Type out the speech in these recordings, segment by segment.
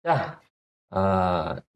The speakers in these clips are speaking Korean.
자,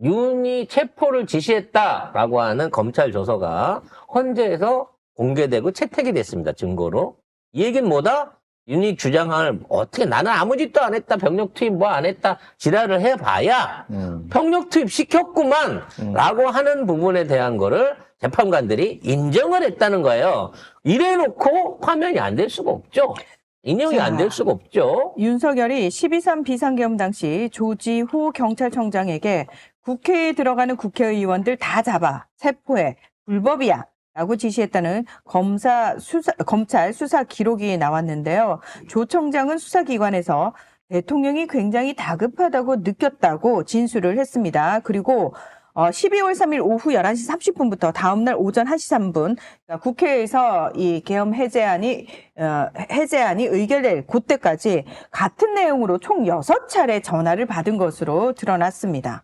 윤이 체포를 지시했다라고 하는 검찰 조서가 헌재에서 공개되고 채택이 됐습니다. 증거로. 이 얘기는 뭐다? 윤이 주장을 어떻게 나는 아무 짓도 안 했다. 병력 투입 뭐 안 했다. 지랄을 해봐야 병력 투입 시켰구만 라고 하는 부분에 대한 거를 재판관들이 인정을 했다는 거예요. 이래놓고 파면이 안 될 수가 없죠. 인용이 안 될 수가 없죠. 윤석열이 12.3 비상계엄 당시 조지호 경찰청장에게 국회에 들어가는 국회의원들 다 잡아 체포해 불법이야 라고 지시했다는 검찰 수사 기록이 나왔는데요. 조 청장은 수사기관에서 대통령이 굉장히 다급하다고 느꼈다고 진술을 했습니다. 그리고 12월 3일 오후 11시 30분부터 다음날 오전 1시 3분 그러니까 국회에서 이 계엄 해제안이 의결될 그때까지 같은 내용으로 총 6차례 전화를 받은 것으로 드러났습니다.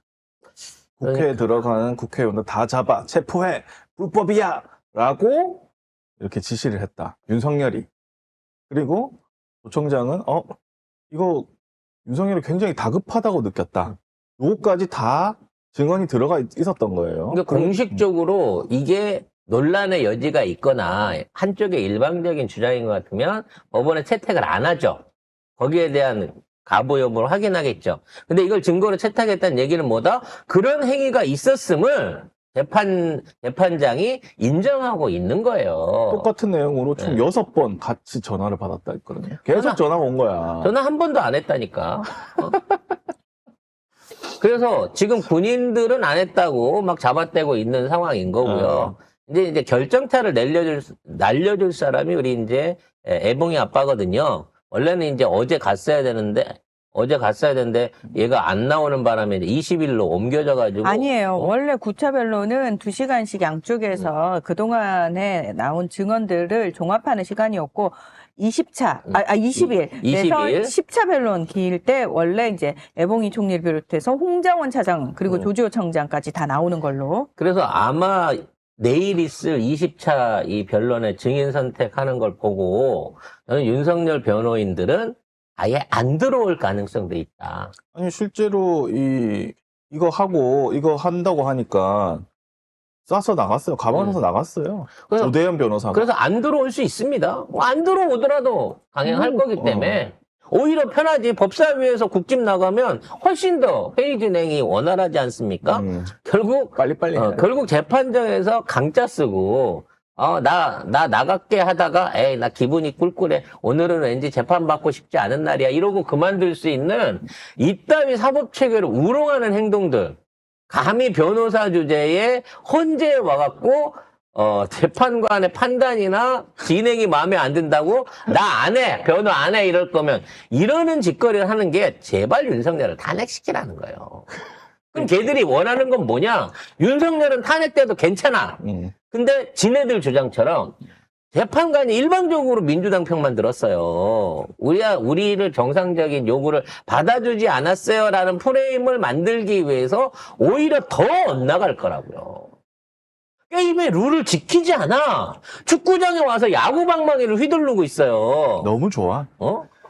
국회에 들어가는 국회의원들 다 잡아 체포해 불법이야 라고 이렇게 지시를 했다. 윤석열이. 그리고 조 청장은 이거 윤석열이 굉장히 다급하다고 느꼈다. 요거까지 다 증언이 들어가 있었던 거예요. 그러니까 공식적으로 이게 논란의 여지가 있거나 한쪽의 일방적인 주장인 것 같으면 법원에 채택을 안 하죠. 거기에 대한 가부 여부를 확인하겠죠. 근데 이걸 증거로 채택했다는 얘기는 뭐다? 그런 행위가 있었음을 재판장이 인정하고 있는 거예요. 똑같은 내용으로 총 6번 같이 전화를 받았다 했거든요. 계속 전화가 온 거야. 전화 한 번도 안 했다니까. 그래서 지금 군인들은 안 했다고 막 잡아떼고 있는 상황인 거고요. 이제 결정타를 날려줄 사람이 우리 이제 애봉이 아빠거든요. 원래는 이제 어제 갔어야 되는데 얘가 안 나오는 바람에 20일로 옮겨져가지고. 아니에요. 원래 구차별로는 2시간씩 양쪽에서 그동안에 나온 증언들을 종합하는 시간이었고 20일. 20일. 10차 변론 기일 때 원래 이제 애봉이 총리를 비롯해서 홍장원 차장 그리고 조지호 청장까지 다 나오는 걸로. 그래서 아마 내일 있을 20차 이 변론의 증인 선택하는 걸 보고 저는 윤석열 변호인들은 아예 안 들어올 가능성도 있다. 아니 실제로 이거 한다고 하니까 싸서 나갔어요. 가방 사서 나갔어요. 조대현 변호사가. 그래서 안 들어올 수 있습니다. 안 들어오더라도 강행할 거기 때문에 오히려 편하지. 법사위에서 국집 나가면 훨씬 더 회의 진행이 원활하지 않습니까? 결국 빨리빨리 해야 돼. 결국 재판장에서 강짜 쓰고 나 나갈게 하다가 나 기분이 꿀꿀해. 오늘은 왠지 재판받고 싶지 않은 날이야. 이러고 그만둘 수 있는 이따위 사법체계를 우롱하는 행동들. 감히 변호사 주제에 헌재에 와갖고 재판관의 판단이나 진행이 마음에 안 든다고 나 안 해, 변호 안 해 이럴 거면 이러는 짓거리를 하는 게 제발 윤석열을 탄핵시키라는 거예요. 그럼 걔들이 원하는 건 뭐냐? 윤석열은 탄핵돼도 괜찮아. 근데 지네들 주장처럼 재판관이 일방적으로 민주당 편만 들었어요. 우리를 정상적인 요구를 받아주지 않았어요라는 프레임을 만들기 위해서 오히려 더 엇나갈 거라고요. 게임의 룰을 지키지 않아. 축구장에 와서 야구 방망이를 휘두르고 있어요. 너무 좋아.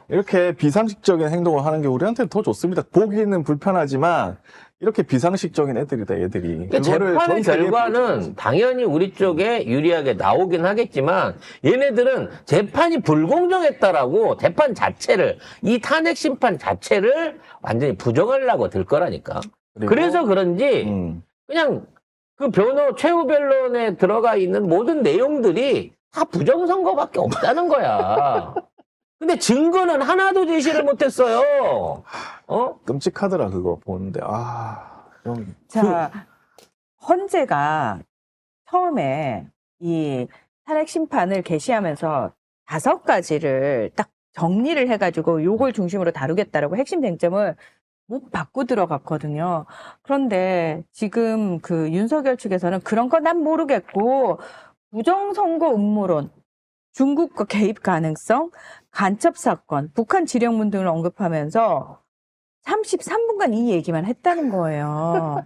이렇게 비상식적인 행동을 하는 게 우리한테는 더 좋습니다. 보기는 불편하지만 이렇게 비상식적인 애들이다, 얘들이. 그러니까 재판의 결과는 당연히 우리 쪽에 유리하게 나오긴 하겠지만 얘네들은 재판이 불공정했다라고 재판 자체를 이 탄핵 심판 자체를 완전히 부정하려고 들 거라니까. 그래서 그런지 그냥 그 최후 변론에 들어가 있는 모든 내용들이 다 부정선거밖에 없다는 거야. 근데 증거는 하나도 제시를 못했어요. 끔찍하더라, 그거 보는데. 자, 헌재가 처음에 이 탄핵 심판을 개시하면서 5가지를 딱 정리를 해가지고 요걸 중심으로 다루겠다라고 핵심 쟁점을 못 받고 들어갔거든요. 그런데 지금 그 윤석열 측에서는 그런 거 난 모르겠고 부정선거 음모론, 중국과 개입 가능성, 간첩 사건, 북한 지령문 등을 언급하면서 33분간 이 얘기만 했다는 거예요.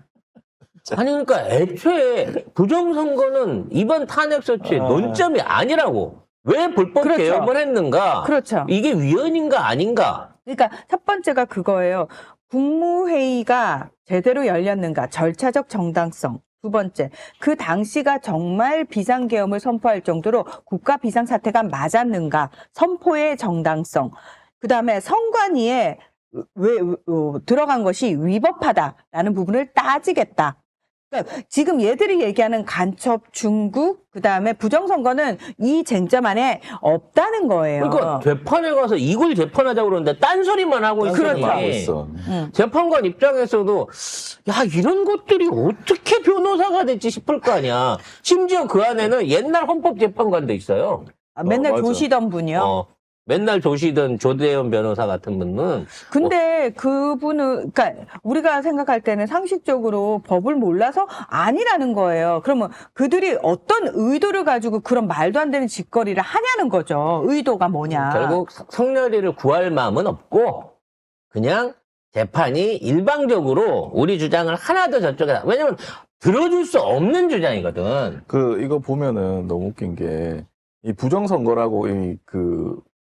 아니 그러니까 애초에 부정선거는 이번 탄핵 소추의 논점이 아니라고. 왜 불법 그렇죠. 개혁을 했는가? 그렇죠. 이게 위헌인가 아닌가? 그러니까 첫 번째가 그거예요. 국무회의가 제대로 열렸는가, 절차적 정당성. 두 번째, 그 당시가 정말 비상계엄을 선포할 정도로 국가 비상사태가 맞았는가, 선포의 정당성. 그 다음에 선관위에 들어간 것이 위법하다라는 부분을 따지겠다. 그러니까 지금 얘들이 얘기하는 간첩, 중국, 그 다음에 부정선거는 이 쟁점 안에 없다는 거예요. 그러니까 재판에 가서 이걸 재판하자고 그러는데 딴소리만 하고 있으니 하고 있어. 재판관 입장에서도 야 이런 것들이 어떻게 변호사가 될지 싶을 거 아니야. 심지어 그 안에는 옛날 헌법재판관도 있어요. 맨날 맞아. 조시던 분이요. 맨날 조시던 조대현 변호사 같은 분은 근데 그분은, 그러니까 우리가 생각할 때는 상식적으로 법을 몰라서 아니라는 거예요. 그러면 그들이 어떤 의도를 가지고 그런 말도 안 되는 짓거리를 하냐는 거죠. 의도가 뭐냐. 결국 성렬이를 구할 마음은 없고 그냥 재판이 일방적으로 우리 주장을 하나도 저쪽에 왜냐면 들어줄 수 없는 주장이거든. 이거 보면은 너무 웃긴 게, 이 부정선거라고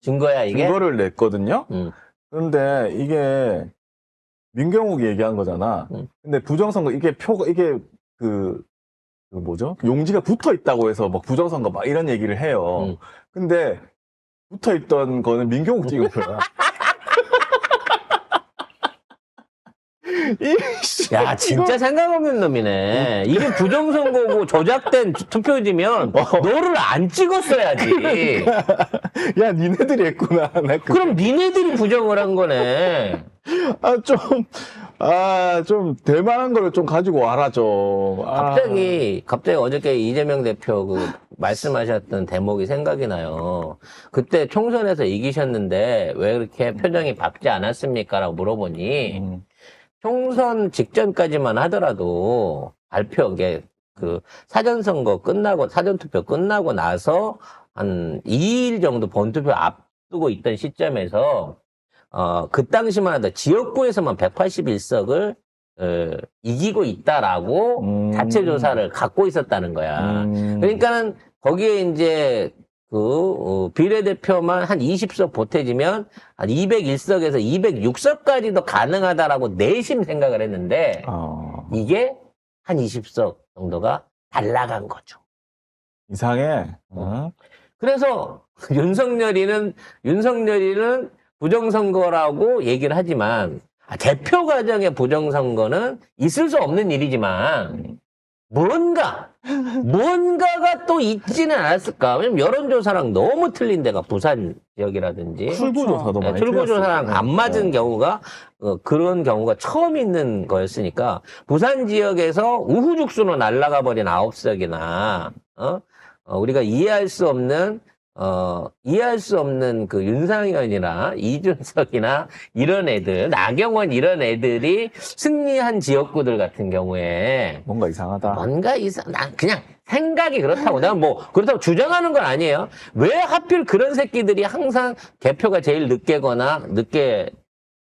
증거야 이게. 증거를 냈거든요? 그런데 이게 민경욱이 얘기한 거잖아. 근데 부정선거, 뭐죠? 용지가 붙어 있다고 해서 막 부정선거 막 이런 얘기를 해요. 근데 붙어 있던 거는 민경욱 찍은 거야. 야 진짜 생각 없는 놈이네. 이게 부정선거고 조작된 투표지면 너를 안 찍었어야지. 야, 니네들이 했구나. 그럼 니네들이 부정을 한 거네. 좀 대만한 거를 좀 가지고 와라, 좀. 갑자기 어저께 이재명 대표 말씀하셨던 대목이 생각이 나요. 그때 총선에서 이기셨는데 왜 그렇게 표정이 밝지 않았습니까? 라고 물어보니 총선 직전까지만 하더라도 사전투표 끝나고 나서 한 2일 정도 본투표 앞두고 있던 시점에서, 그 당시만 하더라도 지역구에서만 181석을, 이기고 있다라고 자체 조사를 갖고 있었다는 거야. 그러니까는 거기에 이제 비례대표만 한 20석 보태지면 한 201석에서 206석까지도 가능하다라고 내심 생각을 했는데 이게 한 20석 정도가 날라간 거죠. 이상해. 그래서 윤석열이는 부정선거라고 얘기를 하지만 대표 과정의 부정선거는 있을 수 없는 일이지만 뭔가가 또 있지는 않았을까? 왜냐면 여론조사랑 너무 틀린 데가 부산 지역이라든지. 출구조사도 많이 출구조사랑 틀렸을 안 맞은 경우가, 그런 경우가 처음 있는 거였으니까, 부산 지역에서 우후죽순으로 날아가 버린 9석이나, 우리가 이해할 수 없는 그 윤상현이나 이준석이나 이런 애들, 나경원 이런 애들이 승리한 지역구들 같은 경우에 뭔가 이상하다. 난 그냥 생각이 그렇다고. 난 그렇다고 주장하는 건 아니에요. 왜 하필 그런 새끼들이 항상 개표가 제일 늦게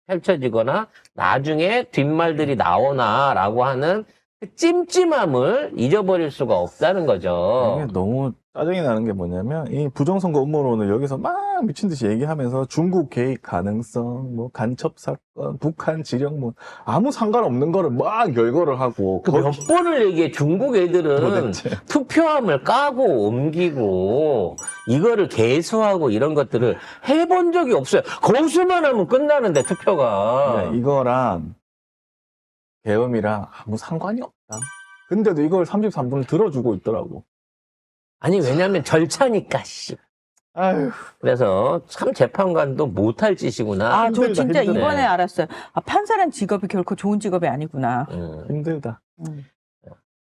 펼쳐지거나 나중에 뒷말들이 나오나라고 하는 그 찜찜함을 잊어버릴 수가 없다는 거죠. 이게 너무 짜증이 나는 게 뭐냐면, 이 부정선거 음모론을 여기서 막 미친 듯이 얘기하면서 중국 개입 가능성, 간첩 사건, 북한 지령, 아무 상관없는 거를 막 열거를 하고. 몇 번을 얘기해. 중국 애들은 도대체. 투표함을 까고 옮기고 이거를 개수하고 이런 것들을 해본 적이 없어요. 거수만 하면 끝나는데 투표가. 이거랑 계엄이랑 아무 상관이 없다. 근데도 이걸 33분을 들어주고 있더라고. 아니 왜냐면 절차니까 씨. 아휴. 그래서 참 재판관도 못할 짓이구나. 저 진짜 힘드네. 이번에 알았어요. 판사란 직업이 결코 좋은 직업이 아니구나. 힘들다.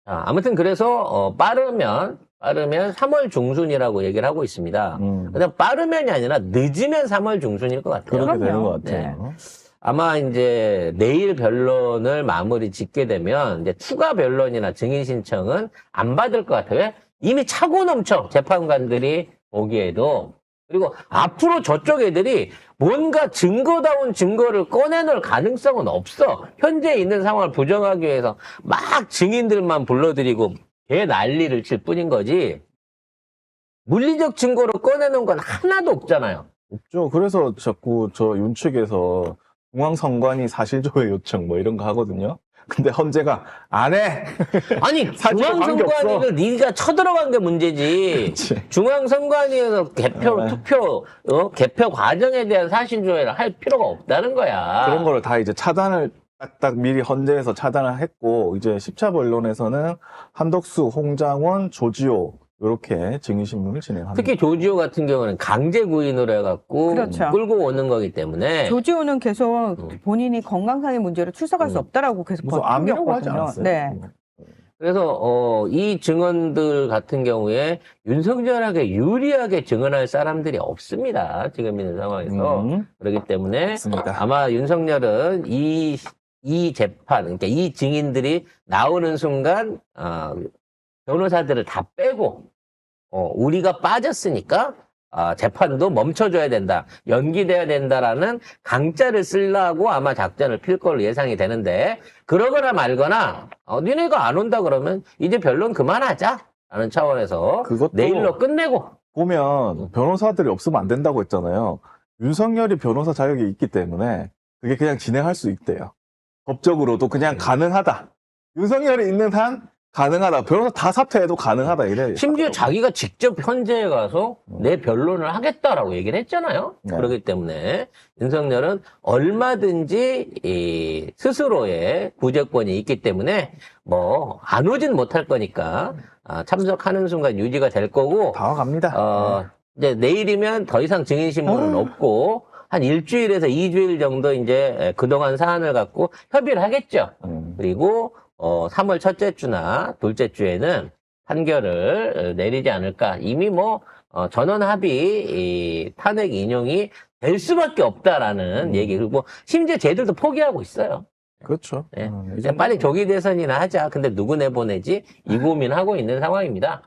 아무튼 그래서 빠르면 3월 중순이라고 얘기를 하고 있습니다. 근데 빠르면이 아니라 늦으면 3월 중순일 것 같아요. 그렇게 되는 그럼요. 것 같아요. 아마 이제 내일 변론을 마무리 짓게 되면 이제 추가 변론이나 증인 신청은 안 받을 것 같아요. 왜? 이미 차고 넘쳐 재판관들이 보기에도. 그리고 앞으로 저쪽 애들이 뭔가 증거다운 증거를 꺼내놓을 가능성은 없어. 현재 있는 상황을 부정하기 위해서 막 증인들만 불러들이고 개 난리를 칠 뿐인 거지. 물리적 증거를 꺼내놓은 건 하나도 없잖아요. 없죠. 그래서 자꾸 저 윤 측에서 중앙선관위 사실조회 요청 뭐 이런 거 하거든요. 근데 헌재가 안 해. 아니 사실과 중앙선관위를 네가 쳐들어간 게 문제지. 그치. 중앙선관위에서 개표 네. 투표 개표 과정에 대한 사실조회를 할 필요가 없다는 거야. 그런 거를 다 이제 차단을 딱딱 미리 헌재에서 차단을 했고 이제 10차 본론에서는 한덕수, 홍장원, 조지호 이렇게 증인신문을 진행합니다. 특히 조지호 같은 경우는 강제 구인으로 해갖고 그렇죠. 끌고 오는 거기 때문에 조지호는 계속 본인이 건강상의 문제로 출석할 수 없다라고 계속 무슨 암이라고 하지 버텼거든요. 않았어요? 네. 그래서 이 증언들 같은 경우에 윤석열에게 유리하게 증언할 사람들이 없습니다. 지금 있는 상황에서. 그렇기 때문에 맞습니다. 아마 윤석열은 이 재판, 그러니까 이 증인들이 나오는 순간 변호사들을 다 빼고 우리가 빠졌으니까 재판도 멈춰줘야 된다, 연기돼야 된다라는 강짜를 쓰려고 아마 작전을 필 걸로 예상이 되는데, 그러거나 말거나 니네가 안 온다 그러면 이제 변론 그만하자라는 차원에서 그것도 내일로 끝내고. 보면 변호사들이 없으면 안 된다고 했잖아요. 윤석열이 변호사 자격이 있기 때문에 그게 그냥 진행할 수 있대요. 법적으로도 그냥 가능하다. 윤석열이 있는 한 가능하다. 변호사 다 사퇴해도 가능하다. 이래. 심지어 자기가 직접 현재에 가서 내 변론을 하겠다라고 얘기를 했잖아요. 네. 그렇기 때문에 윤석열은 얼마든지 스스로의 구제권이 있기 때문에 뭐 안 오진 못할 거니까 참석하는 순간 유지가 될 거고, 다 갑니다. 이제 내일이면 더 이상 증인신문은 없고 한 일주일에서 2주일 정도 이제 그동안 사안을 갖고 협의를 하겠죠. 그리고 3월 첫째 주나 둘째 주에는 판결을 내리지 않을까. 이미 뭐 전원 합의 탄핵 인용이 될 수밖에 없다라는 얘기. 그리고 심지어 쟤들도 포기하고 있어요. 그렇죠. 네. 이 정도- 빨리 조기 대선이나 하자. 근데 누구 내보내지? 이 고민하고 있는 상황입니다.